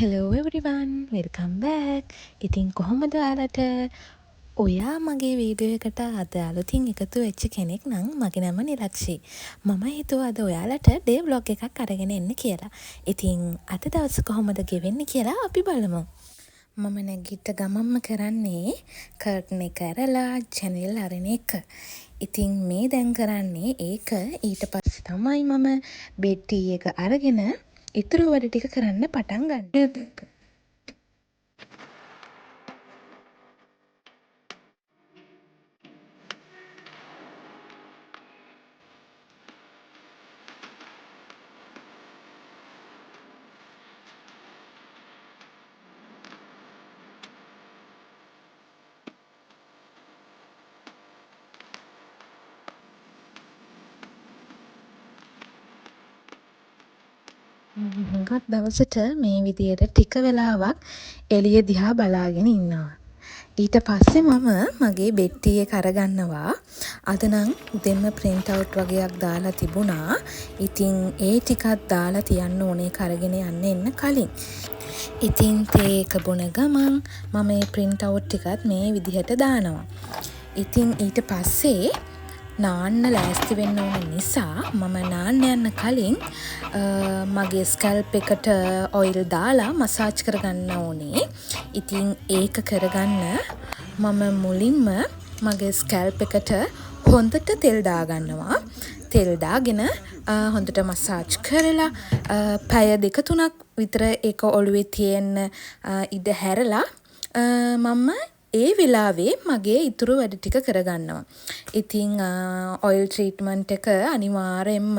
Hello everyone, welcome back. ඉතින් කොහොමද ඔයාලට? ඔයා මගේ වීඩියෝ එකට අද අලුතින් එකතු වෙච්ච කෙනෙක් නම් මගේ නම නිලක්ෂි. මම හිතුවා අද ඔයාලට ඩේ ව්ලොග් එකක් අරගෙන එන්න කියලා. ඉතින් අද දවස කොහොමද ගෙවෙන්නේ කියලා අපි බලමු. මම නැගිට ගමම්ම කරන්නේ කර්ටන් එක ඇරලා channel අරන එක. ඉතින් මේ දැන් කරන්නේ ඒක ඊට පස්සේ තමයි මම බෙඩ් ටී එක අරගෙන ඉතුරු වැඩ ටික කරන්න පටන් ගන්න. හුඟක් දවසට මේ විදියට ටික වෙලාවක් එළිය දිහා බලාගෙන ඉන්නවා. ඊට පස්සේ මම මගේ බෙඩ් ටී එක අරගන්නවා. අද නම් උදෙන්ම print out වගේක් දාලා තිබුණා. ඉතින් ඒ ටිකක් දාලා තියන්න ඕනේ කරගෙන යන්න එන්න කලින්. ඉතින් තේ එක බොන ගමන් මම මේ print out ටිකත් මේ විදිහට දානවා. ඉතින් ඊට පස්සේ නාන්න ලෑස්ති වෙන්න ඕන නිසා මම නාන්න යන්න කලින් මගේ ස්කැල්ප් එකට ඔයිල් දාලා මසාජ් කරගන්න ඕනේ. ඉතින් ඒක කරගන්න මම මුලින්ම මගේ ස්කැල්ප් එකට හොඳට තෙල් දාගන්නවා. තෙල් දාගෙන හොඳට මසාජ් කරලා පැය 2-3ක් විතර ඒක ඔළුවේ තියෙන්න ඉඩ හැරලා මම ඒ වෙලාවේ මගේ ඉතුරු වැඩ ටික කරගන්නවා. ඉතින් ඔයිල් ට්‍රීට්මන්ට් එක අනිවාර්යෙන්ම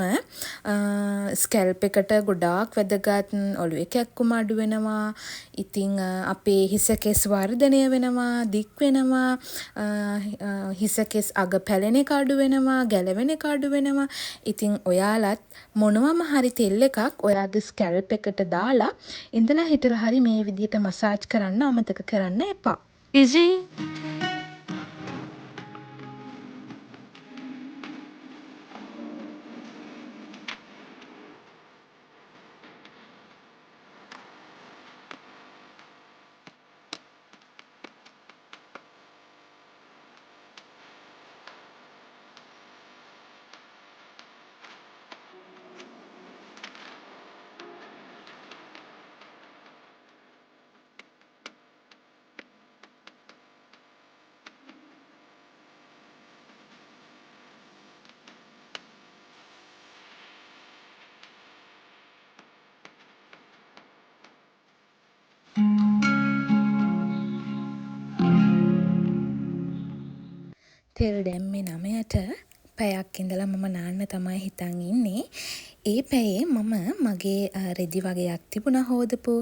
ස්කැල්ප් එකට ගොඩාක් වැදගත්. ඔළුවේ කැක්කුම අඩු වෙනවා. ඉතින් අපේ හිස කෙස් වර්ධනය වෙනවා, දික් වෙනවා. හිස කෙස් අග පැලෙන එක අඩු වෙනවා, ගැලවෙන එක අඩු වෙනවා. ඉතින් ඔයාලත් මොනවම හරි තෙල් එකක් ඔයාගේ ස්කැල්ප් එකට දාලා ඉඳලා හිටලා හරි මේ විදිහට මසාජ් කරන්න අමතක කරන්න එපා. Easy. තෙල් දැම්මේ 9ට පැයක් ඉඳලා මම නාන්න තමයි හිතන් ඉන්නේ. ඒ පැයේ මම මගේ රෙදි වගේක් තිබුණා හොදපු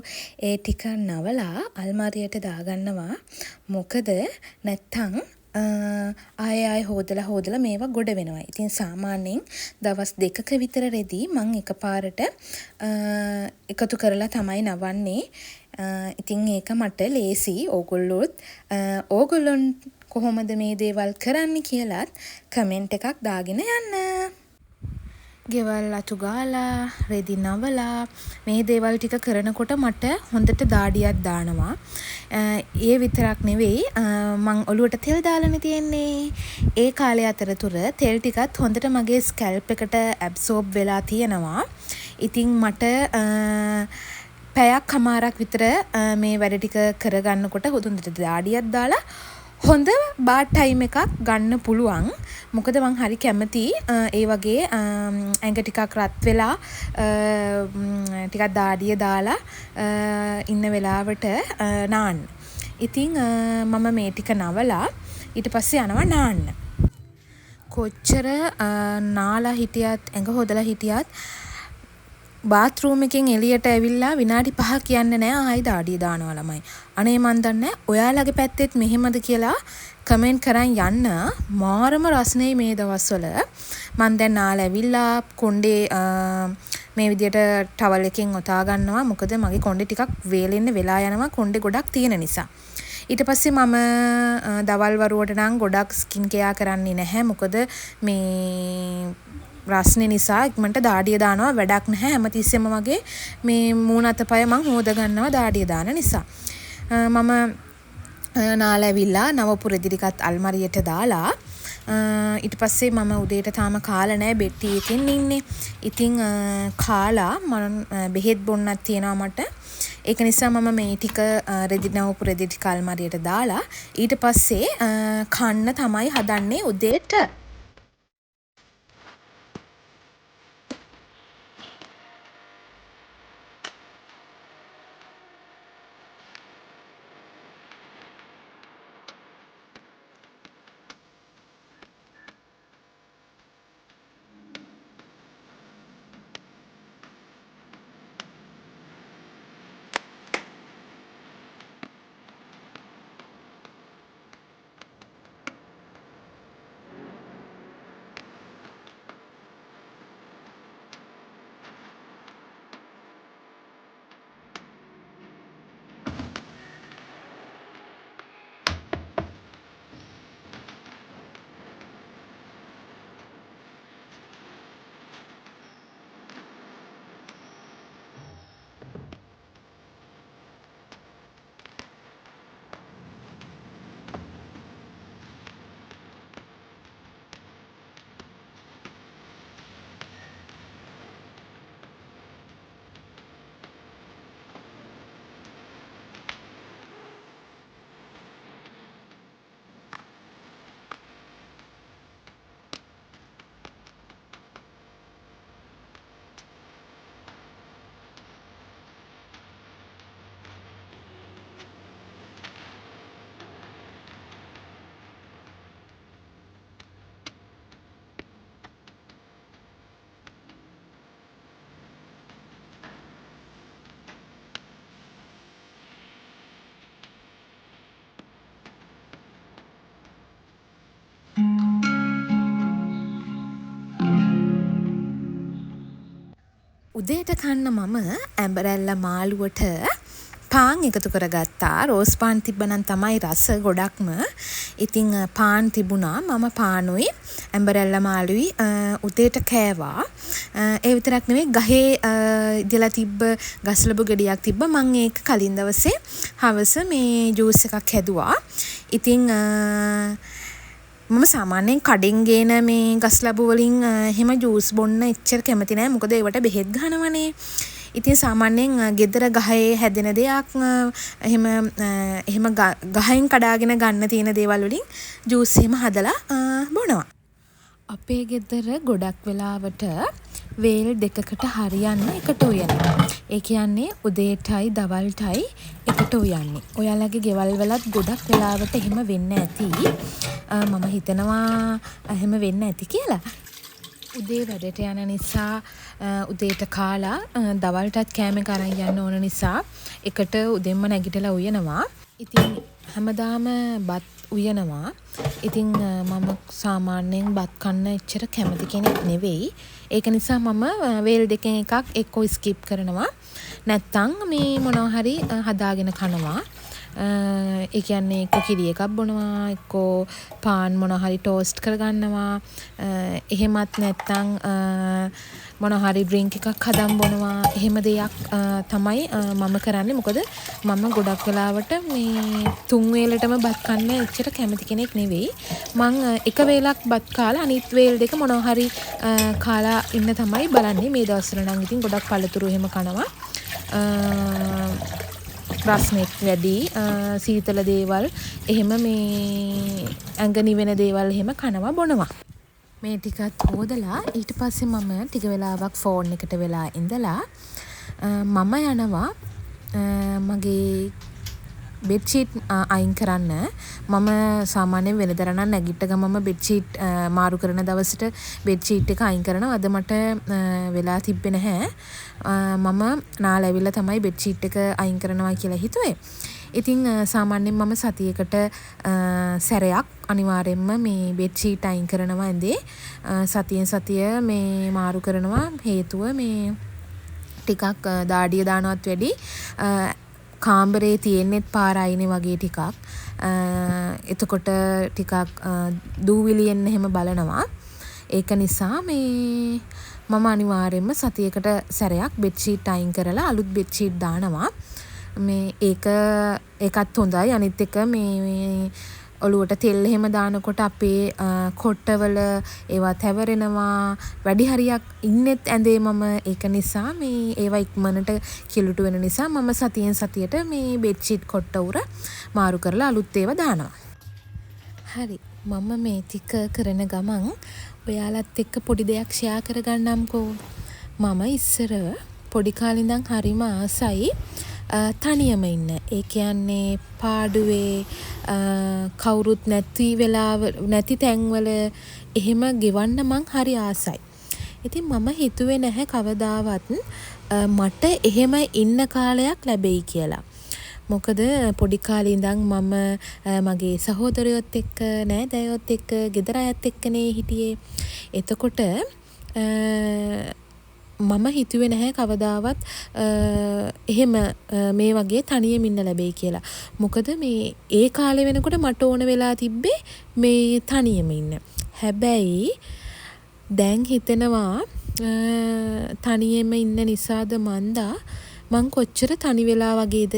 ඒ ටික නවලා අල්මාරියට දාගන්නවා. මොකද නැත්තම් ආයෙ හොදලා මේවා ගොඩ වෙනවා. ඉතින් සාමාන්‍යයෙන් දවස් 2ක විතර රෙදි මං එකපාරට එකතු කරලා තමයි නවන්නේ. ඉතින් ඒක මට ලේසි. ඕගොල්ලොන් කොහොමද මේ දේවල් කරන්න කියලාත් කමෙන්ට් එකක් දාගෙන යන්න. ගෙවල් අතු ගාලා රෙදි නවලා මේ දේවල් ටික කරනකොට මට හොඳට දාඩියක් දානවා. ඒ විතරක් නෙවෙයි මං ඔලුවට තෙල් දාලානේ තියෙන්නේ. ඒ කාලය අතරතුර තෙල් ටිකත් හොඳට මගේ ස්කැල්ප් එකට ඇබ්සෝබ් වෙලා තියෙනවා. ඉතින් මට පැයක් හමාරක් විතර මේ වැඩ ටික කරගන්නකොට හොඳට දාඩියක් දාලා හොඳ බාත් ටයිම් එකක් ගන්න පුළුවන්. මොකද මං හරි කැමති ඒ වගේ ඇඟ ටිකක් රත් වෙලා ටිකක් දාඩිය දාලා ඉන්න වෙලාවට නාන්න. ඉතින් මම මේ ටික නවලා ඊට පස්සේ යනවා නාන්න. කොච්චර නාලා හිටියත් ඇඟ හොදලා හිටියත් බාත්රූම් එකෙන් එළියට ඇවිල්ලා විනාඩි 5ක් යන්නේ නැහැ ආයි දාඩිය දානවා ළමයි. අනේ මන් දන්නේ ඔයාලගේ පැත්තෙත් මෙහෙමද කියලා කමෙන්ට් කරන් යන්න. මාරම රස්නේ මේ දවස්වල. මන් දැන් නාලා ඇවිල්ලා කොණ්ඩේ මේ විදියට ටවල් එකෙන් ඔතා ගන්නවා. මොකද මගේ කොණ්ඩේ ටිකක් වේලෙන්න වෙලා යනවා කොණ්ඩේ ගොඩක් තියෙන නිසා. ඊට පස්සේ මම දවල් වරුවට නම් ගොඩක් ස්කින් කෙයා කරන්නේ නැහැ. මොකද මේ රස්නේ නිසා ඉක්මනට දාඩිය දානවා වැඩක් නැහැ. හැමතිස්සෙම වගේ මේ මූණ අතපය මං හොද ගන්නවා දාඩිය දාන නිසා. මම නාල ඇවිල්ලා නවපුර ඉදිරිකත් අල්මාරියට දාලා ඊට පස්සේ මම උදේට තාම කාලා නැහැ බෙට්ටි එකෙන් ඉන්නේ. ඉතින් කාලා මම බෙහෙත් බොන්නක් තියෙනවා මට. ඒක නිසා මම මේ ටික නවපුර රෙදි ටික අල්මාරියට දාලා ඊට පස්සේ කන්න තමයි හදන්නේ උදේට. උදේට කන්න මම ඇඹරැල්ල මාළුවට පාන් එකතු කරගත්තා. රෝස් පාන් තිබ්බනම් තමයි රස ගොඩක්ම. ඉතින් පාන් තිබුණා. මම පානුයි ඇඹරැල්ල මාළුයි උදේට කෑවා. ඒ විතරක් නෙවෙයි ගහේ ඉදලා තිබ්බ ගස්ලබු ගෙඩියක් තිබ්බ. මම ඒක කලින් දවසේ හවස මේ ජූස් එකක් හැදුවා. ඉතින් මම සාමාන්‍යයෙන් කඩෙන් ගේන මේ ගස්ලබු වලින් එහෙම ජූස් බොන්න එච්චර කැමති නෑ. මොකද ඒවට බෙහෙත් ගහනවනේ. ඉතින් සාමාන්‍යයෙන් ගෙදර ගහේ හැදෙන දෙයක් එහෙම ගහෙන් කඩාගෙන ගන්න තියෙන දේවල් වලින් ජූස් එහෙම හදලා බොනවා. අපේ ගෙදර ගොඩක් වෙලාවට වේල් දෙකකට හරියන්න එකට උයනවා. ඒ කියන්නේ උදේටයි දවල්ටයි එකට උයන්නේ. ඔයාලගේ ගෙවල් වලත් ගොඩක් වෙලාවට එහෙම වෙන්න ඇති. මම හිතනවා එහෙම වෙන්න ඇති කියලා. උදේ වැඩට යන නිසා උදේට කාලා දවල්ටත් කෑම එක අරන් යන්න ඕන නිසා එකට උදෙන්ම නැගිටලා උයනවා. ඉතින් හැමදාම බත් උයනවා. ඉතින් මම සාමාන්‍යයෙන් බත් කන්න එච්චර කැමති කෙනෙක් නෙවෙයි. ඒක නිසා මම වේල් දෙකෙන් එකක් එක්කෝ ස්කිප් කරනවා. නැත්තම් මේ මොනවා හරි හදාගෙන කනවා. ඒ කියන්නේ එක්ක කිරි එකක් බොනවා, එක්කෝ පාන් මොනවා හරි ටෝස්ට් කරගන්නවා. එහෙමත් නැත්තම් මොනවා හරි ඩ්‍රින්ක් එකක් හදන් බොනවා. එහෙම දෙයක් තමයි මම කරන්නේ. මොකද මම ගොඩක් වෙලාවට මේ තුන් වේලටම බත් කන්න එච්චර කැමති කෙනෙක් නෙවෙයි. මං එක වේලක් බත් කාලා අනිත් වේල් දෙක මොනවා හරි කාලා ඉන්න තමයි බලන්නේ. මේ දවස්වල නම් ඉතින් ගොඩක් පළතුරු එහෙම කනවා. රස්නෙත් වැඩි, සීතල දේවල් එහෙම මේ ඇඟ නිවෙන දේවල් එහෙම කනවා බොනවා. මේ ටිකත් හොදලා ඊට පස්සේ මම ටික වෙලාවක් ෆෝන් එකට වෙලා ඉඳලා මම යනවා මගේ බෙඩ්ෂීට් අයින් කරන්න. මම සාමාන්‍යයෙන් වෙනදා නම් නැගිට ගමම බෙඩ්ෂීට් මාරු කරන දවසට බෙඩ්ෂීට් එක අයින් කරනවා. අද මට වෙලා තිබ්බේ නැහැ. මම නාල ඇවිල්ලා තමයි බෙඩ්ෂීට් එක අයින් කරනවා කියලා හිතුවේ. ඉතින් සාමාන්‍යයෙන් මම සතියකට සැරයක් අනිවාර්යෙන්ම මේ බෙඩ්ෂීට් අයින් කරනවා ඇඳේ. සතියෙන් සතිය මේ මාරු කරනවා. හේතුව මේ ටිකක් දාඩිය දානවත් වැඩි කාමරේ තියෙන්නෙත් පාර අයිනේ වගේ ටිකක්. එතකොට ටිකක් දූවිලි එන්න එහෙම බලනවා. ඒක නිසා මේ මම අනිවාර්යයෙන්ම සතියකට සැරයක් බෙඩ්ෂීට් අයින් කරලා අලුත් බෙඩ්ෂීට් දානවා. මේ ඒකත් හොඳයි. අනිත් එක මේ ඔලුවට තෙල් එහෙම දානකොට අපේ කොට්ටවල ඒවා තැවරෙනවා. වැඩි හරියක් ඉන්නෙත් ඇඳේ මම. ඒක නිසා මේ ඒවා ඉක්මනට කිලුට වෙන නිසා මම සතියෙන් සතියට මේ බෙඩ්ෂීට් කොට්ට උර මාරු කරලා අලුත් ඒවා දානවා. හරි. මම මේ ටික කරන ගමන් ඔයාලත් එක්ක පොඩි දෙයක් ෂෙයා කරගන්නම්කෝ. මම ඉස්සර පොඩි කාලේ ඉඳන් හරිම ආසයි තනියම ඉන්න. ඒ කියන්නේ පාඩුවේ කවුරුත් නැති තැන්වල එහෙම ගෙවන්න මං හරි ආසයි. ඉතින් මම හිතුවේ නැහැ කවදාවත් මට එහෙම ඉන්න කාලයක් ලැබෙයි කියලා. මොකද පොඩි කාලේ ඉඳන් මම මගේ සහෝදරයොත් එක්ක නෑදෑයොත් එක්ක ගෙදර අයත් එක්කනේ හිටියේ. එතකොට මම හිතුවේ නැහැ කවදාවත් එහෙම මේ වගේ තනියම ඉන්න ලැබෙයි කියලා. මොකද මේ ඒ කාලේ වෙනකොට මට ඕන වෙලා තිබ්බේ මේ තනියම ඉන්න. හැබැයි දැන් හිතෙනවා තනියම ඉන්න නිසාද මන්දා මං කොච්චර තනි වෙලා වගේද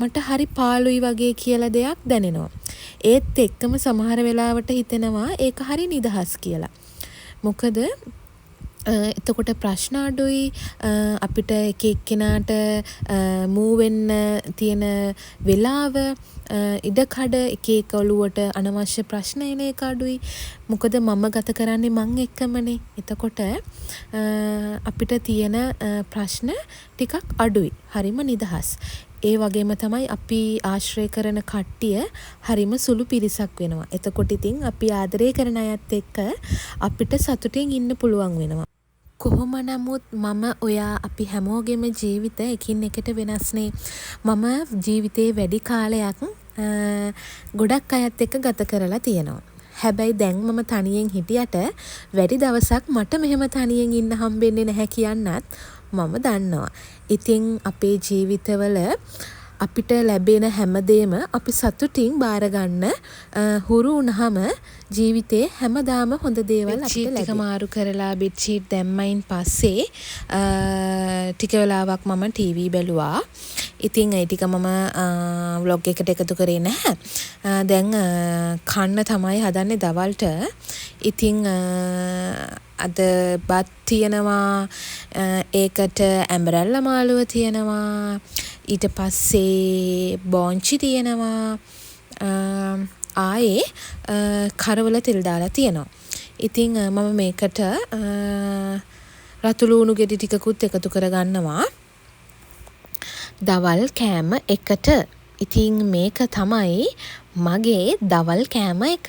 මට හරි පාළුයි වගේ කියලා දෙයක් දැනෙනවා. ඒත් එක්කම සමහර වෙලාවට හිතෙනවා ඒක හරි නිදහස් කියලා. මොකද එතකොට ප්‍රශ්න අඩුයි අපිට එක එක්කෙනාට මූ වෙන්න තියෙන වෙලාව ඉඩකඩ එක එක ඔලුවට අනවශ්‍ය ප්‍රශ්න එන එක අඩුයි. මොකද මම ගත කරන්නේ මං එක්කමනේ. එතකොට අපිට තියෙන ප්‍රශ්න ටිකක් අඩුයි. හරිම නිදහස්. ඒ වගේම තමයි අපි ආශ්‍රය කරන කට්ටිය හරිම සුළු පිරිසක් වෙනවා. එතකොට ඉතින් අපි ආදරය කරන අයත් එක්ක අපිට සතුටින් ඉන්න පුළුවන් වෙනවා. කොහොම නමුත් මම ඔයා අපි හැමෝගෙම ජීවිත එකින් එකට වෙනස්නේ. මම ජීවිතේ වැඩි කාලයක් ගොඩක් අයත් එක්ක ගත කරලා තියෙනවා. හැබැයි දැන් මම තනියෙන් හිටියට වැඩි දවසක් මට මෙහෙම තනියෙන් ඉන්න හම්බෙන්නේ නැහැ කියන්නත් මම දන්නවා. ඉතින් අපේ ජීවිතවල අපිට ලැබෙන හැමදේම අපි සතුටින් බාරගන්න හුරු වුණාම ජීවිතේ හැමදාම හොඳ දේවල් අපිට ලැබෙනවා. මාරු කරලා බෙඩ්ෂීට් දැම්මයින් පස්සේ ටික වෙලාවක් මම ටීවී බැලුවා. ඉතින් ඒ ටික මම ව්ලොග් එකට එකතු කරේ නැහැ. දැන් කන්න තමයි හදන්නේ දවල්ට. ඉතින් අද බත් තියෙනවා. ඒකට ඇඹරැල්ල මාළුව තියෙනවා. ඊට පස්සේ බෝංචි තියෙනවා. ආයේ කරවල තෙල් දාලා තියෙනවා. ඉතින් මම මේකට රතු ලූණු ගෙඩි ටිකකුත් එකතු කරගන්නවා. දවල් කෑම එකට. ඉතින් මේක තමයි මගේ දවල් කෑම එක.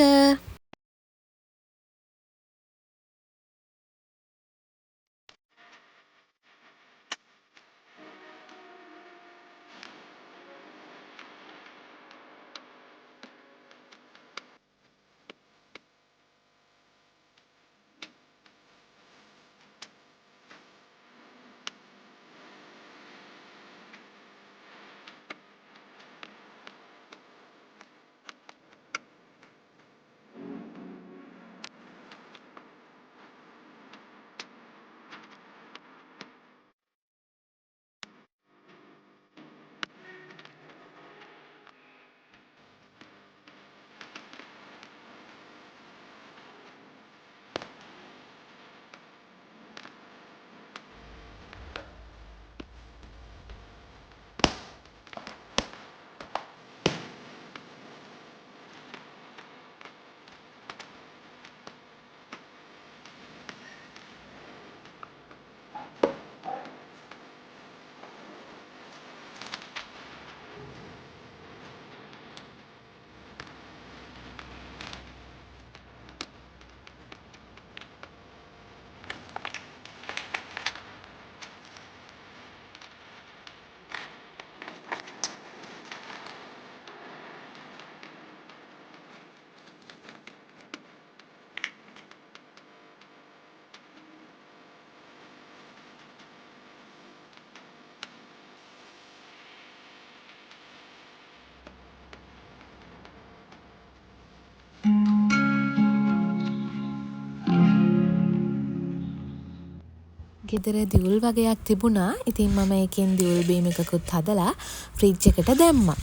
ගෙදර දියුල් වගේක් තිබුණා. ඉතින් මම ඒකෙන් දියුල් බීම් එකකුත් හදලා ෆ්‍රිජ් එකට දැම්මා.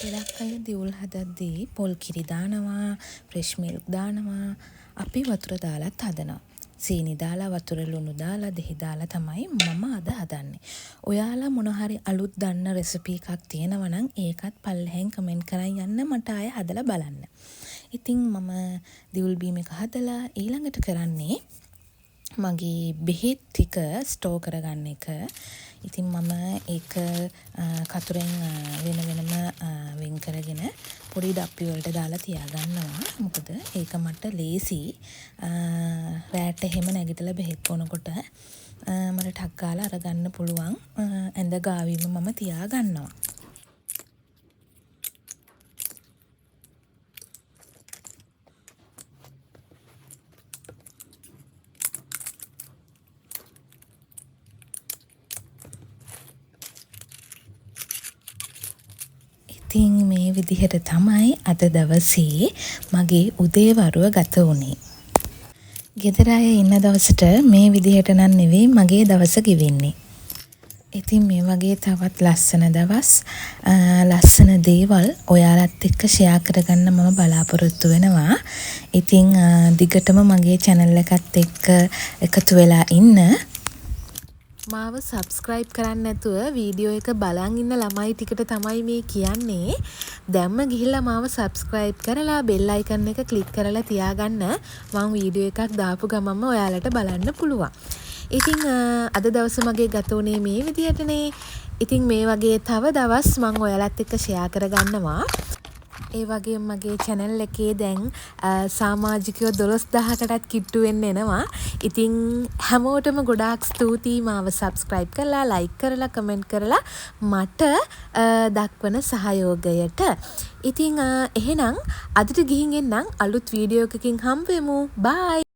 ගොඩක් අය දියුල් හදද්දී පොල් කිරි දානවා, ෆ්‍රෙෂ් මිල්ක් දානවා. අපි වතුර දාලත් හදනවා. සීනි දාලා වතුර ලුණු දාලා දෙහි දාලා තමයි මම අද හදන්නේ. ඔයාලා මොන හරි අලුත් දන්න රෙසිපි එකක් තියෙනවා නම් ඒකත් පල්ලෙහෙන් කමෙන්ට් කරන් යන්න මට ආය හදලා බලන්න. ඉතින් මම දියුල් බීම් එක හදලා ඊළඟට කරන්නේ මගේ බෙහෙත් ටික ස්ටෝ කරගන්න එක. ඉතින් මම ඒක කතුරෙන් වෙනම වෙන් කරගෙන පොඩි ඩප්පි වලට දාලා තියාගන්නවා. මොකද ඒක මට ලේසි. රෑට එහෙම නැගිටලා බෙහෙත් බොනකොට මට ටක් ගාලා අරගන්න පුළුවන්. ඇඳ ගාවිම මම තියාගන්නවා. ඉතින් මේ විදිහට තමයි අද දවසේ මගේ උදේවරුව ගත වුණේ. ගෙදර අය ඉන්න දවසට මේ විදිහට නම් නෙවෙයි මගේ දවස ගෙවෙන්නේ. ඉතින් මේ වගේ තවත් ලස්සන දවස් ලස්සන දේවල් ඔයාලත් එක්ක ෂෙයා කරගන්න මම බලාපොරොත්තු වෙනවා. ඉතින් දිගටම මගේ channel එකත් එක්ක එකතු වෙලා ඉන්න. මාව සබ්ස්ක්‍රයිබ් කරන්න නැතුව වීඩියෝ එක බලන් ඉන්න ළමයි ටිකට තමයි මේ කියන්නේ. දැම්ම ගිහිල්ලා මාව සබ්ස්ක්‍රයිබ් කරලා බෙල් අයිකන් එක ක්ලික් කරලා තියාගන්න. මම වීඩියෝ එකක් දාපු ගමන්ම ඔයාලට බලන්න පුළුවන්. ඉතින් අද දවස මගේ ගත වුණේ මේ විදියටනේ. ඉතින් මේ වගේ තව දවස් මම ඔයාලත් එක්ක ෂෙයා කරගන්නවා. ඒ වගේම මගේ channel එකේ දැන් සමාජිකයෝ 12000කටත් කිට්ටු වෙන්න එනවා. ඉතින් හැමෝටම ගොඩාක් ස්තුතියි මාව subscribe කරලා, like කරලා, comment කරලා මට දක්වන සහයෝගයට. ඉතින් එහෙනම් අදට ගිහින් එන්නම් අලුත් වීඩියෝ එකකින් හම්බ වෙමු. bye.